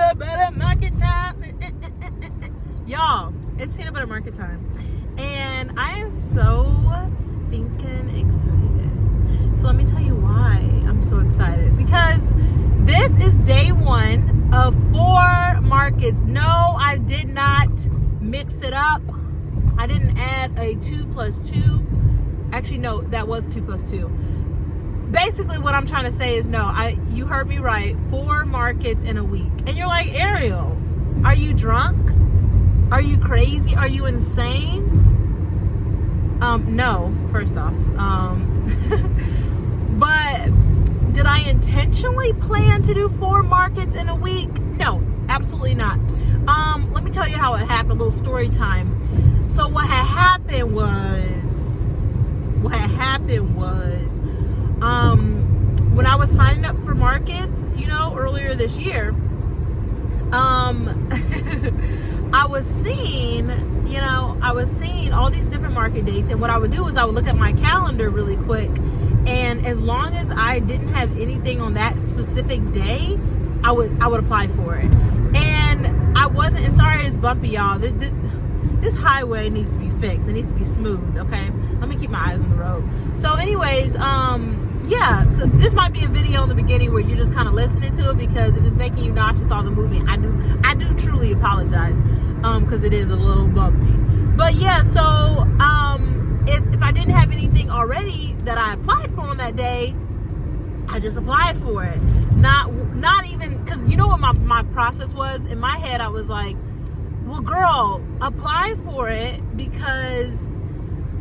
peanut butter market time. Y'all, it's peanut butter market time. And I am so stinking excited. So let me tell you why I'm so excited. Because this is day one of 4 markets. No, I did not mix it up. I didn't add a 2 plus 2. Actually, no, that was 2 plus 2. Basically, what I'm trying to say is you heard me right. 4 markets in a week. And you're like, Ariel, are you drunk? Are you crazy? Are you insane? No, first off. But did I intentionally plan to do 4 markets in a week? No, absolutely not. Let me tell you how it happened, a little story time. So what had happened was, when I was signing up for markets, earlier this year, I was seeing all these different market dates, and what I would do is I would look at my calendar really quick, and as long as I didn't have anything on that specific day, I would apply for it. And I wasn't, and sorry it's bumpy, y'all. This highway needs to be fixed. It needs to be smooth, okay? Let me keep my eyes on the road. So anyways, so this might be a video in the beginning where you're just kind of listening to it, because if it's making you nauseous all the moving, I do truly apologize, because it is a little bumpy. But yeah, so if I didn't have anything already that I applied for on that day, I just applied for it. Not even, because you know what my process was? In my head, I was like, well, girl, apply for it, because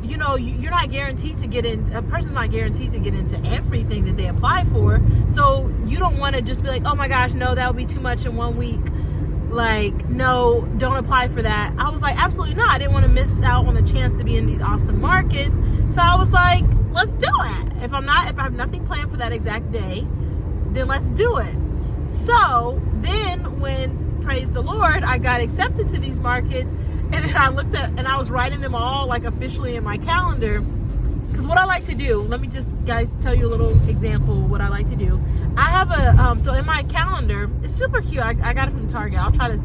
you're not guaranteed to get in. A person's not guaranteed to get into everything that they apply for. So you don't want to just be like, oh my gosh, no, that would be too much in 1 week. Like, no, don't apply for that. I was like, absolutely not. I didn't want to miss out on the chance to be in these awesome markets. So I was like, let's do it. If I have nothing planned for that exact day, then let's do it. So then when, praise the Lord, I got accepted to these markets, and then I looked at, and I was writing them all like officially in my calendar. Because what I like to do, let me just, guys, tell you a little example of what I like to do. I have a, so in my calendar, it's super cute. I got it from Target. I'll try to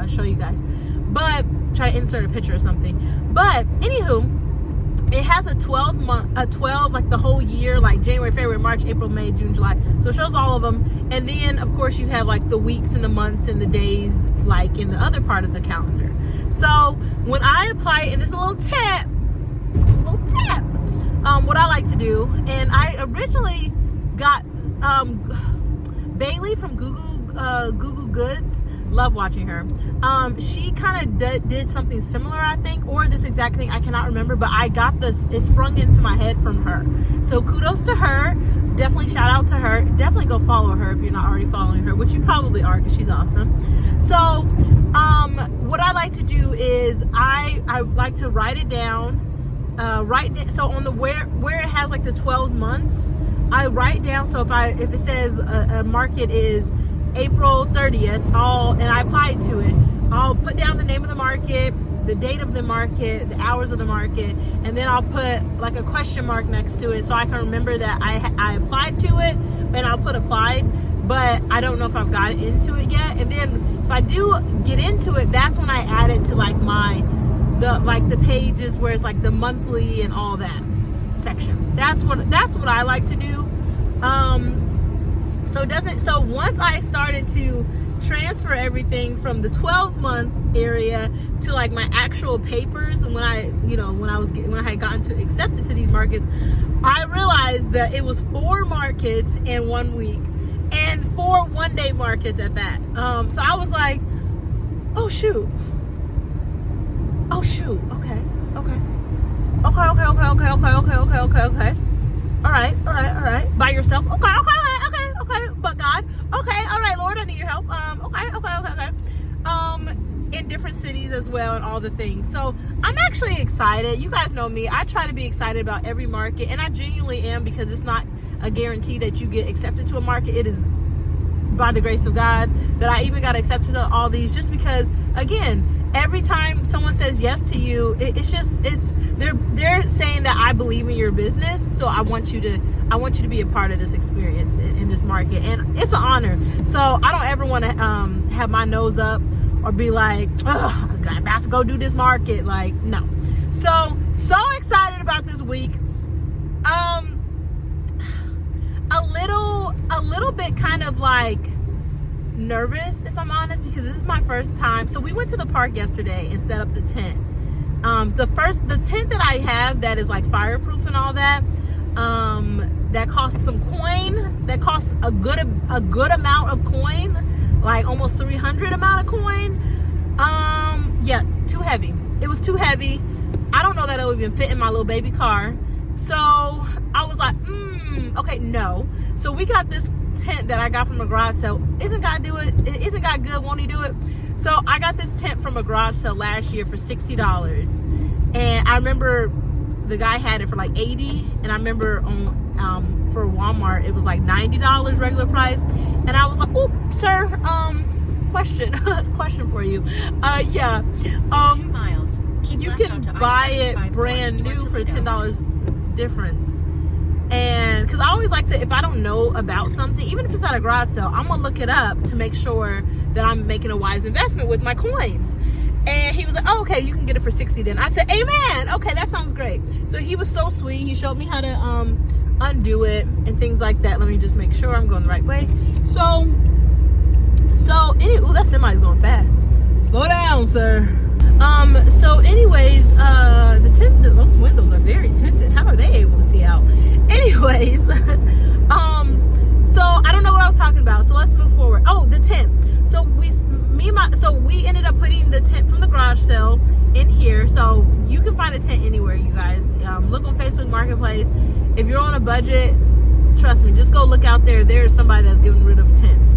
show you guys. But, try to insert a picture or something. But, anywho, it has a 12, like the whole year, like January, February, March, April, May, June, July. So it shows all of them. And then, of course, you have like the weeks and the months and the days, like in the other part of the calendar. So when I apply, and there's a little tip, what I like to do, and I originally got Bailey from Google Goods. Love watching her. She kind of did something similar, I think, or this exact thing, I cannot remember, but I got this, it sprung into my head from her. So kudos to her. Definitely shout out to her. Definitely go follow her if you're not already following her, which you probably are, because she's awesome. So what I like to do is I like to write it down. So on the where it has like the 12 months, I write down. So if it says a market is April 30th, and I apply to it, I'll put down the name of the market, the date of the market, the hours of the market, and then I'll put like a question mark next to it so I can remember that I applied to it, and I'll put applied, but I don't know if I've got into it yet. And then if I do get into it, that's when I add it to like the pages where it's like the monthly and all that section. That's what I like to do. So once I started to transfer everything from the 12-month area to like my actual papers, and when I had gotten accepted to these markets, I realized that it was 4 markets in 1 week and 4 one-day markets at that. So I was like, oh shoot. Okay. All right. By yourself. Okay. But God. Okay. All right, Lord, I need your help. Okay. In different cities as well, and all the things. So I'm actually excited. You guys know me. I try to be excited about every market, and I genuinely am, because it's not a guarantee that you get accepted to a market. It is by the grace of God that I even got accepted to all these, just because, again, every time someone says yes to you, they're saying that I believe in your business, so I want you to be a part of this experience in this market, and it's an honor. So I don't ever want to have my nose up or be like, oh, I'm about to go do this market. Like, no. So excited about this week. A little bit kind of like nervous, if I'm honest, because this is my first time. So we went to the park yesterday and set up the tent. The tent that I have that is like fireproof and all that, that costs some coin. That costs a good amount of coin, like almost 300 amount of coin. Yeah, too heavy. It was too heavy. I don't know that it would even fit in my little baby car. So I was like, okay, no. So we got this tent that I got from a garage sale. Isn't God good? Won't he do it? So I got this tent from a garage sale last year for $60. And I remember the guy had it for like $80. And I remember for Walmart, it was like $90 regular price. And I was like, oh, sir, question for you. Yeah. 2 miles. You can buy it brand new for $10 difference. And because I always like to, if I don't know about something, even if it's at a garage sale, I'm gonna look it up to make sure that I'm making a wise investment with my coins. And he was like, oh, okay, you can get it for $60 then. I said, amen. Okay, that sounds great. So he was so sweet. He showed me how to undo it and things like that. Let me just make sure I'm going the right way. So that semi's going fast. Slow down, sir. So anyways, those windows are very tinted. How are they able to see out? Anyways, so I don't know what I was talking about. So let's move forward. Oh, the tent. So we ended up putting the tent from the garage sale in here. So you can find a tent anywhere, you guys. Look on Facebook Marketplace. If you're on a budget, trust me, just go look out there. There's somebody that's getting rid of tents.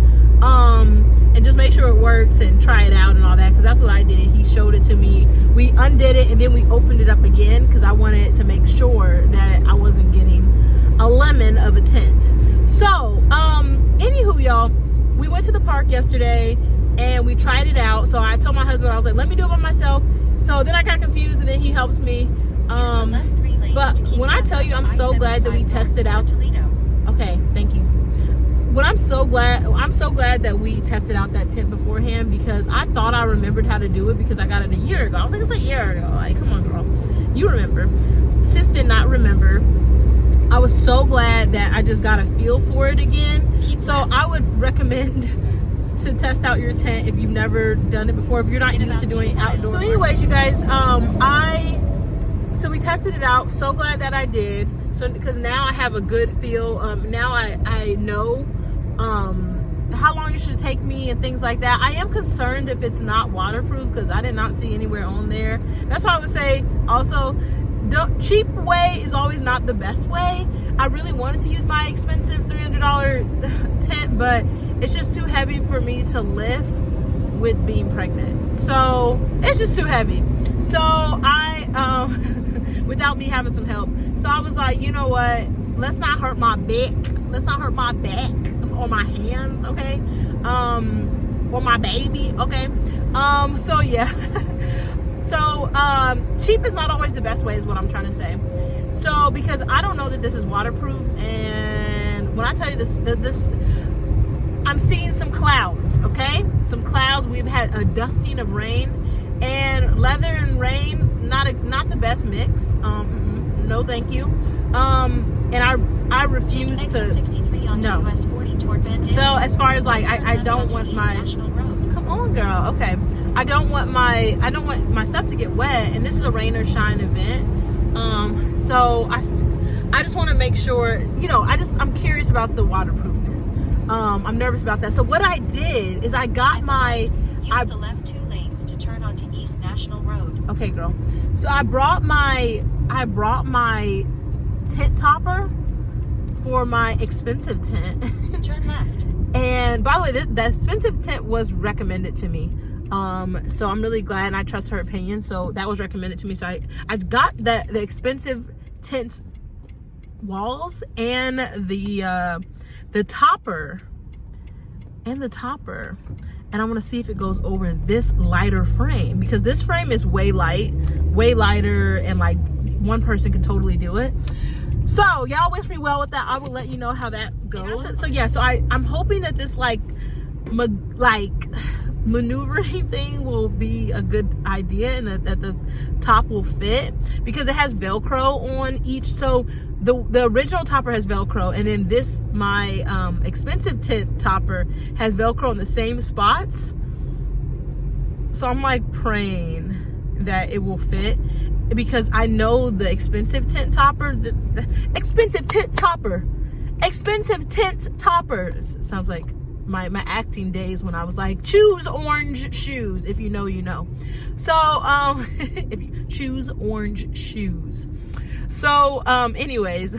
And just make sure it works and try it out and all that, because that's what I did. He showed it to me. We undid it and then we opened it up again because I wanted to make sure that I wasn't getting a lemon of a tent. So, anywho, y'all, we went to the park yesterday and we tried it out. So I told my husband, I was like, let me do it by myself. So then I got confused and then he helped me. But when I tell you, I'm so glad that we tested out. Okay, thank you. But I'm so glad that we tested out that tent beforehand, because I thought I remembered how to do it because I got it a year ago. I was like, it's a year ago. Like, come on, girl. You remember. Sis did not remember. I was so glad that I just got a feel for it again. So I would recommend to test out your tent if you've never done it before, if you're not used to doing outdoors. So anyways, you guys, so we tested it out. So glad that I did. So because now I have a good feel. Now I know how long it should take me and things like that. I am concerned if it's not waterproof, because I did not see anywhere on there. That's why I would say also, the cheap way is always not the best way. I really wanted to use my expensive $300 tent, but it's just too heavy for me to lift with being pregnant. So it's just too heavy. So I without me having some help. So I was like, you know what? Let's not hurt my back. Let's not hurt my back or my hands, okay? Or my baby, okay? So yeah. So cheap is not always the best way is what I'm trying to say. So because I don't know that this is waterproof, and when I tell you this I'm seeing some clouds, okay? Some clouds. We've had a dusting of rain, and leather and rain, not the best mix. No, thank you. And I refuse to. 63 onto no. US 40 toward Van Dam. So as far as like, I don't want my. Come on, girl. Okay. I don't want my stuff to get wet, and this is a rain or shine event. So I just want to make sure, I'm curious about the waterproofness. I'm nervous about that. So what I did is I got Use the left 2 lanes to turn onto East National Road. Okay, girl. So I brought my tent topper for my expensive tent. Turn left. And by the way, the expensive tent was recommended to me. So I'm really glad, and I trust her opinion. So that was recommended to me. So I got the expensive tent walls and the topper and the topper. And I want to see if it goes over this lighter frame, because this frame is way lighter, and like one person could totally do it. So y'all wish me well with that. I will let you know how that goes. So yeah, so I'm hoping that this like maneuvering thing will be a good idea, and that the top will fit, because it has Velcro on each. So the original topper has Velcro, and then this, my expensive tint topper, has Velcro in the same spots. So I'm like praying that it will fit, because I know the expensive tint topper, expensive tint toppers sounds like my acting days when I was like, choose orange shoes. If you know, you know. So if you choose orange shoes. So anyways,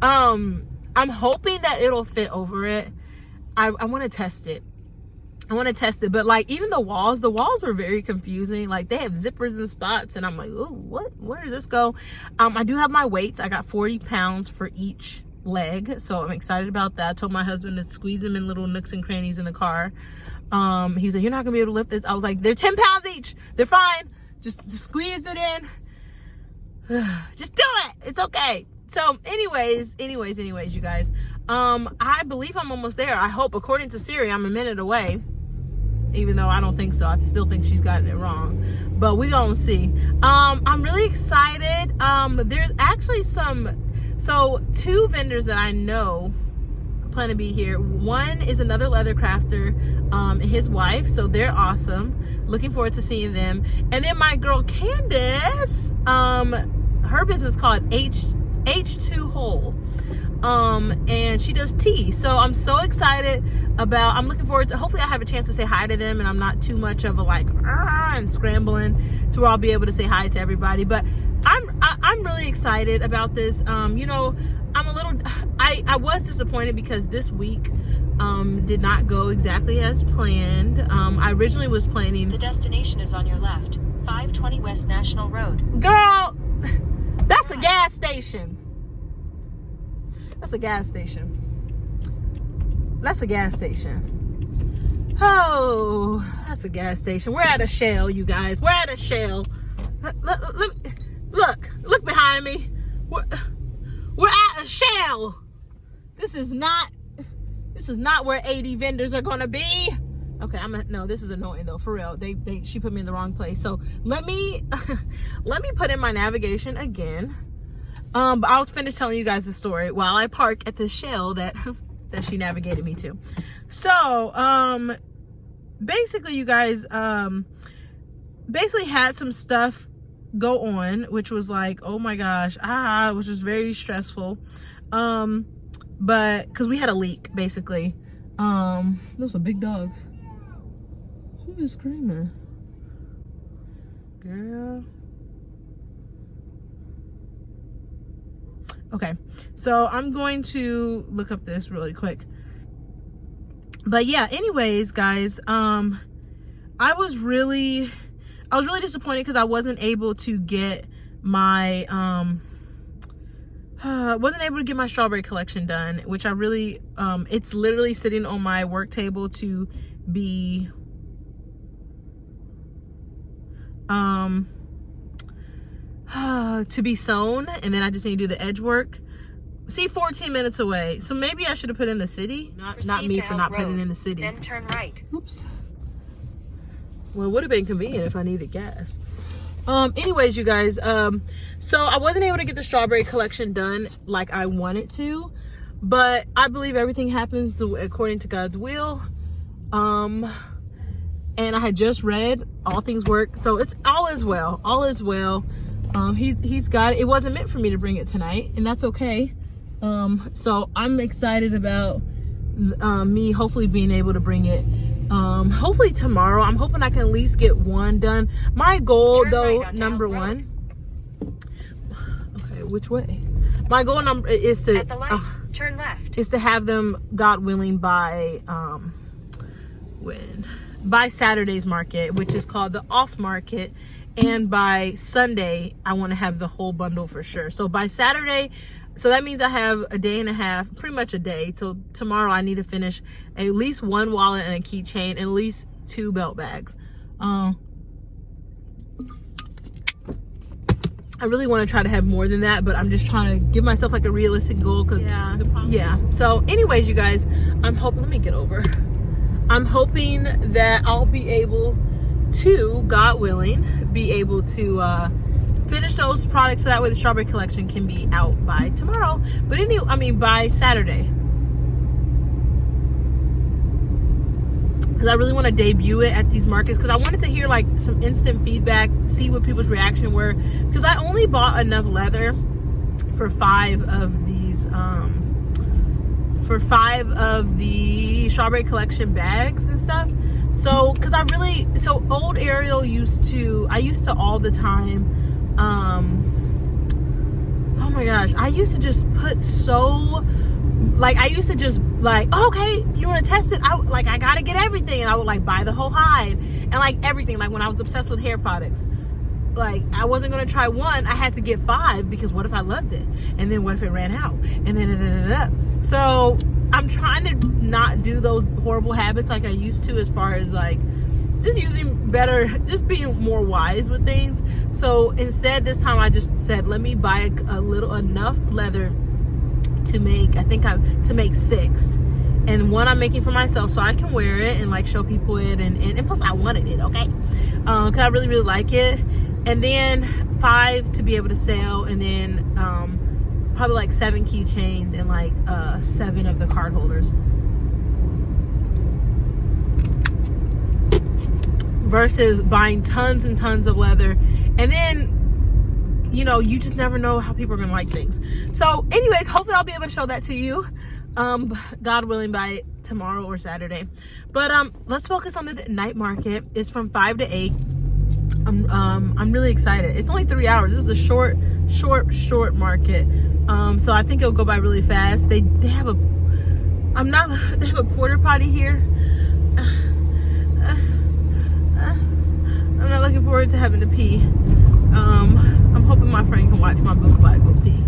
I'm hoping that it'll fit over it. I want to test it. But like, even the walls were very confusing. Like, they have zippers and spots, and I'm like, oh, where does this go? I do have my weights. I got 40 pounds for each leg, so I'm excited about that. I told my husband to squeeze them in little nooks and crannies in the car. He was like, you're not gonna be able to lift this. I was like, they're 10 pounds each, they're fine. Just squeeze it in. Just do it, it's okay. So anyways, you guys, I believe I'm almost there. I hope, according to Siri, I'm a minute away, even though I don't think so. I still think she's gotten it wrong, but we gonna see. I'm really excited. There's actually two vendors that I know plan to be here. One is another leather crafter, and his wife, so they're awesome. Looking forward to seeing them. And then my girl Candace, her business called H2 Hole, and she does tea. So I'm so excited about, I'm looking forward to, hopefully I have a chance to say hi to them, and I'm not too much of a like and scrambling to where I'll be able to say hi to everybody. But I'm really excited about this. You know, I'm a little, I was disappointed because this week did not go exactly as planned. I originally was planning. The destination is on your left, 520 West National Road. Girl, that's a gas station. That's a gas station. Oh, that's a gas station. We're at a Shell, you guys. We're at a Shell. Look behind me. We're at a Shell. This is not where 80 vendors are gonna be. Okay, no, this is annoying though, for real. She put me in the wrong place. So let me put in my navigation again. But I'll finish telling you guys the story while I park at the Shell that she navigated me to. So basically, you guys, basically had some stuff go on, which was like, oh my gosh, which was very stressful. But because we had a leak, basically. Those are big dogs. Who is screaming? Girl. Okay, so I'm going to look up this really quick. But yeah, anyways, guys, I was really disappointed because I wasn't able to get my strawberry collection done, which I really, it's literally sitting on my work table to be sewn, and then I just need to do the edge work. See, 14 minutes away. So maybe I should have put in the city. Not me for not putting in the city. Then turn right. Oops. Well, it would have been convenient if I needed gas. Anyways, you guys, so I wasn't able to get the strawberry collection done like I wanted to, but I believe everything happens according to God's will. And I had just read all things work, so it's all is well. He's got it. It wasn't meant for me to bring it tonight, and that's okay. So I'm excited about me hopefully being able to bring it hopefully tomorrow. I'm hoping I can at least get one done. My goal, though, number one. Okay, which way? My goal is to at the light, turn left. Is to have them, God willing, by Saturday's market, which is called the off market, and by Sunday I want to have the whole bundle for sure. So by Saturday, So that means I have a day and a half, pretty much a day. Till tomorrow I need to finish at least one wallet and a keychain, and at least 2 belt bags. I really want to try to have more than that, but I'm just trying to give myself like a realistic goal, because yeah. So anyways, you guys, I'm hoping, let me get over. I'm hoping that I'll be able to, God willing, be able to finish those products so that way the strawberry collection can be out by tomorrow. But by Saturday. Because I really want to debut it at these markets, because I wanted to hear like some instant feedback, see what people's reaction were, because I only bought enough leather for 5 of these the strawberry collection bags and stuff. So because old Ariel I used to all the time, oh my gosh, I used to just put okay, you want to test it? I gotta get everything, and I would like buy the whole hide and like everything. Like when I was obsessed with hair products, like I wasn't gonna try one, I had to get 5, because what if I loved it, and then what if it ran out, and then so I'm trying to not do those horrible habits like I used to, as far as like just being more wise with things. So instead, this time I just said, let me buy enough leather to make 6, and one I'm making for myself so I can wear it and like show people it, and plus I wanted it, okay, because I really like it. And then 5 to be able to sell, and then probably like 7 keychains and like 7 of the card holders, versus buying tons and tons of leather. And then you just never know how people are gonna like things. So anyways, hopefully I'll be able to show that to you, God willing, by tomorrow or Saturday. But let's focus on the night market. It's from 5 to 8. I'm really excited. It's only 3 hours. This is a short market. So I think it'll go by really fast. They have a porta potty here. I'm not looking forward to having to pee. I'm hoping my friend can watch my boob while I go pee.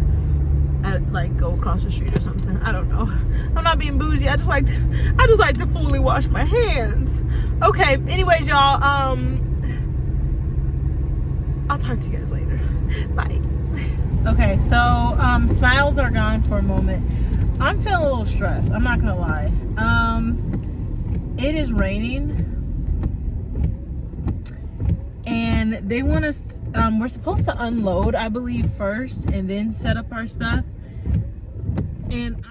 Like go across the street or something. I don't know. I'm not being bougie. I just like to fully wash my hands. Okay. Anyways, y'all. I'll talk to you guys later. Bye. Okay. So smiles are gone for a moment. I'm feeling a little stressed. I'm not gonna lie. It is raining. And they want us, we're supposed to unload, I believe, first, and then set up our stuff. And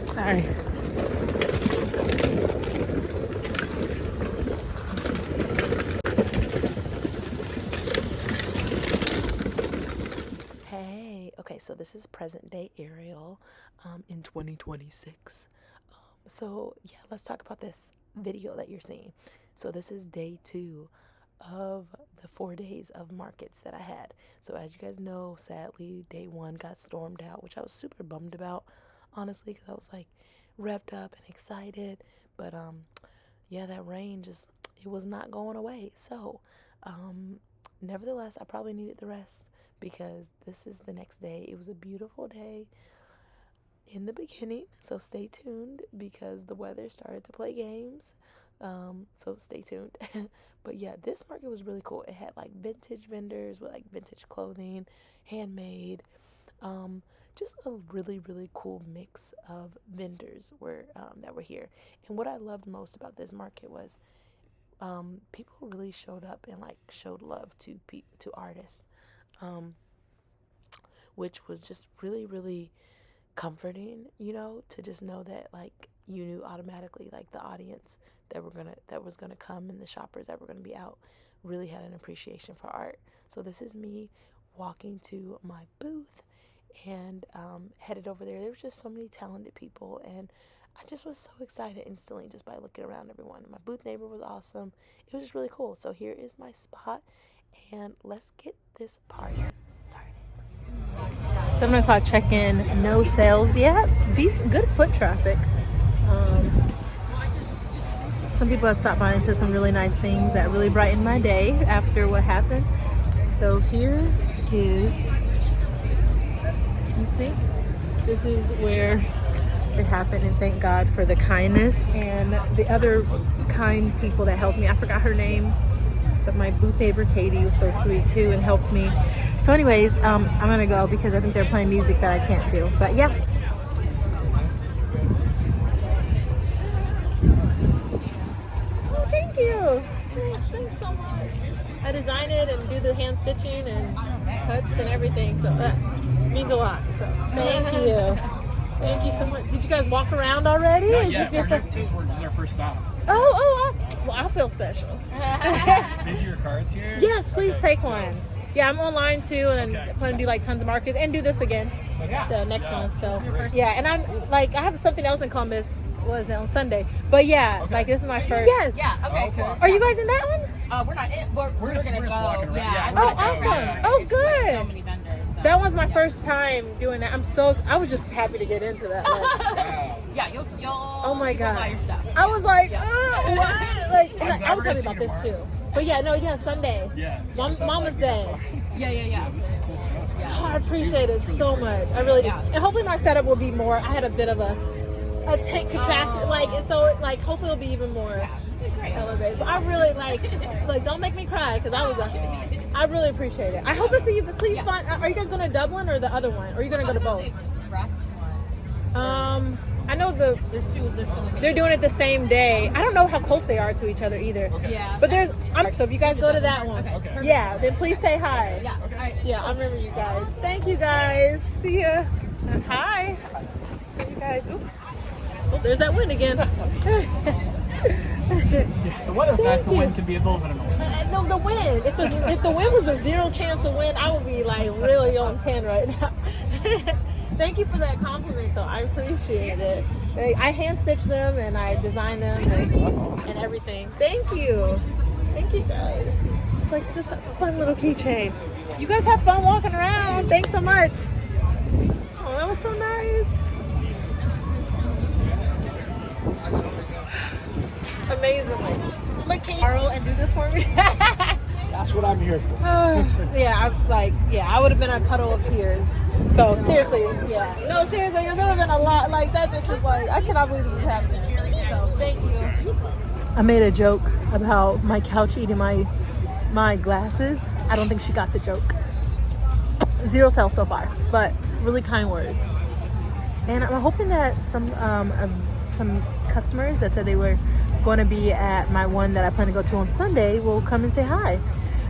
sorry. Okay, so this is present day Ariel in 2026. So yeah, let's talk about this video that you're seeing. So this is day 2 of the 4 days of markets that I had. So as you guys know, sadly, day 1 got stormed out, which I was super bummed about, honestly, because I was like revved up and excited. But yeah, that rain it was not going away. So nevertheless, I probably needed the rest, because this is the next day. It was a beautiful day in the beginning, so stay tuned, because the weather started to play games, so stay tuned. But yeah, this market was really cool. It had like vintage vendors with like vintage clothing, handmade, just a really cool mix of vendors that were here. And what I loved most about this market was people really showed up and like showed love to artists. Which was just really comforting, to just know that like you knew automatically, like the audience that was gonna come and the shoppers that were gonna be out really had an appreciation for art. So this is me walking to my booth and headed over there. There were just so many talented people, and I just was so excited instantly just by looking around everyone. My booth neighbor was awesome. It was just really cool. So here is my spot, and let's get this party started. 7 o'clock check-in, no sales yet. Decent, good foot traffic. some people have stopped by and said some really nice things that really brightened my day after what happened. So here is, you see, this is where it happened, and thank God for the kindness and the other kind people that helped me. I forgot her name, but my booth neighbor Katie was so sweet too and helped me. So anyways, I'm gonna go because I think they're playing music that I can't do. But yeah. Oh, thank you. Thanks so much. I design it and do the hand stitching and cuts and everything, so that means a lot. So thank you. Thank you so much. Did you guys walk around already? This is our first stop. Oh, awesome. Well, I feel special. Is your cards here? Yes, please take one. Yeah, I'm online too, and plan to do like tons of markets and do this again. So next month. So yeah, and I'm like, I have something else in Columbus. Was it on Sunday? But yeah, like this is my first. Yes. Yeah. Okay. Cool. Are you guys in that one? We're not in. We're gonna go. Yeah. Oh, awesome. Oh, good. So many vendors. So. That was my first time doing that. I was just happy to get into that. Like, yeah, you'll. Oh my God. Buy your stuff. I was like, Yeah. what? Like, and I was happy about this too. But yeah, Sunday. Yeah. Mama's Day. Yeah. This is cool stuff. Yeah. Oh, I appreciate it so much. I really do. Yeah. And hopefully my setup will be more. I had a bit of a tank contrast, hopefully it'll be even more elevated. But I really like don't make me cry because I really appreciate it. I hope to see you. Please find. Are you guys going to Dublin or the other one? Or are you going to go to both? I know There's two. they're doing it the same day. I don't know how close they are to each other either. Yeah. But so if you guys go to that one, Okay. yeah, then please say hi. Yeah. All right. Yeah, I remember you guys. Thank you guys. See ya. Hi. Thank you guys. Oops. Oh, there's that wind again. The weather's nice. The wind can be a little bit annoying. No, the wind. If the wind was a 0 chance of wind, I would be like really on 10 right now. Thank you for that compliment, though. I appreciate it. I hand stitched them and I designed them and everything. Thank you. Thank you guys. Like just a fun little keychain. You guys have fun walking around. Thanks so much. Oh, that was so nice. Amazing. Like, can you borrow and do this for me? That's what I'm here for. I would have been a puddle of tears. So seriously, yeah. No, seriously, there would have been a lot like that. This is like, I cannot believe this is happening. So thank you. I made a joke about my couch eating my glasses. I don't think she got the joke. 0 sales so far, but really kind words. And I'm hoping that some customers that said they were going to be at my one that I plan to go to on Sunday will come and say hi.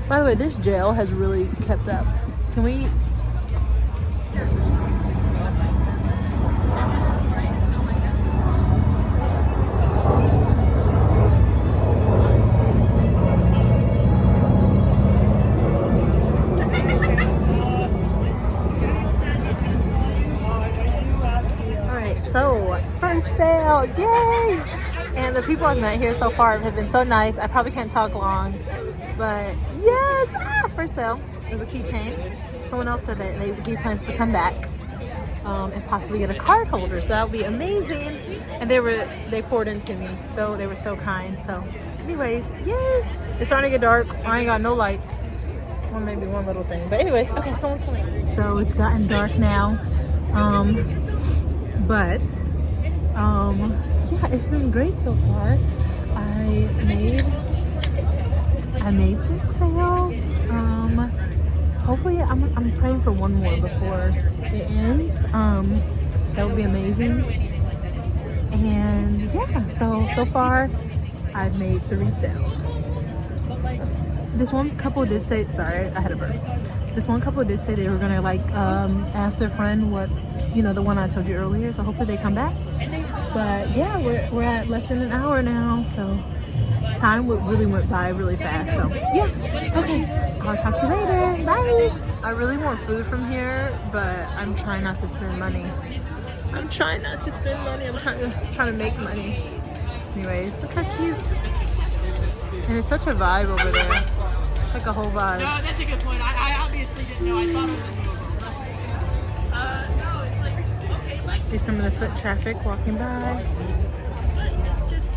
By the way, this gel has really kept up. Can we? Alright, so first sale, yay! And the people I've met here so far have been so nice. I probably can't talk long, but yes, first sale. There's a keychain. Someone else said that he plans to come back and possibly get a card holder, so that would be amazing. And they poured into me, so they were so kind. So, anyways, yay! It's starting to get dark. I ain't got no lights. Well, maybe one little thing, but anyways, okay. Someone's playing. So it's gotten dark now, but. Yeah, it's been great so far. I made some sales. Hopefully I'm praying for one more before it ends. That would be amazing. And yeah, so far I've made 3 sales. This one couple did say, sorry, I had a burp. This one couple did say they were gonna ask their friend what, the one I told you earlier. So hopefully they come back. But yeah, we're at less than an hour now, so time really went by really fast. So yeah, okay. I'll talk to you later. Bye. I really want food from here, but I'm trying not to spend money. I'm trying to make money. Anyways, look how cute. And it's such a vibe over there. It's like a whole vibe. No, that's a good point. I obviously didn't know. I thought it was a new one. No, it's like, okay, let's See some of the foot traffic walking by. it's just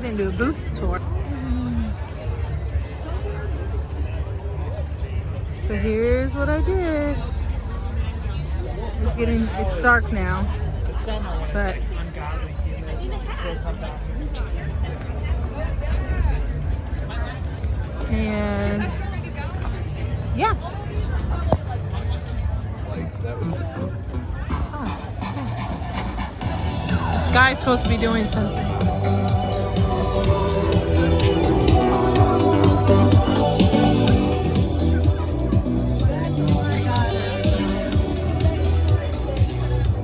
didn't do a booth tour. So here's what I did. It's dark now. The summer when But- it's like ungodly humid, still come down here. And yeah. Like that was. This guy's supposed to be doing something.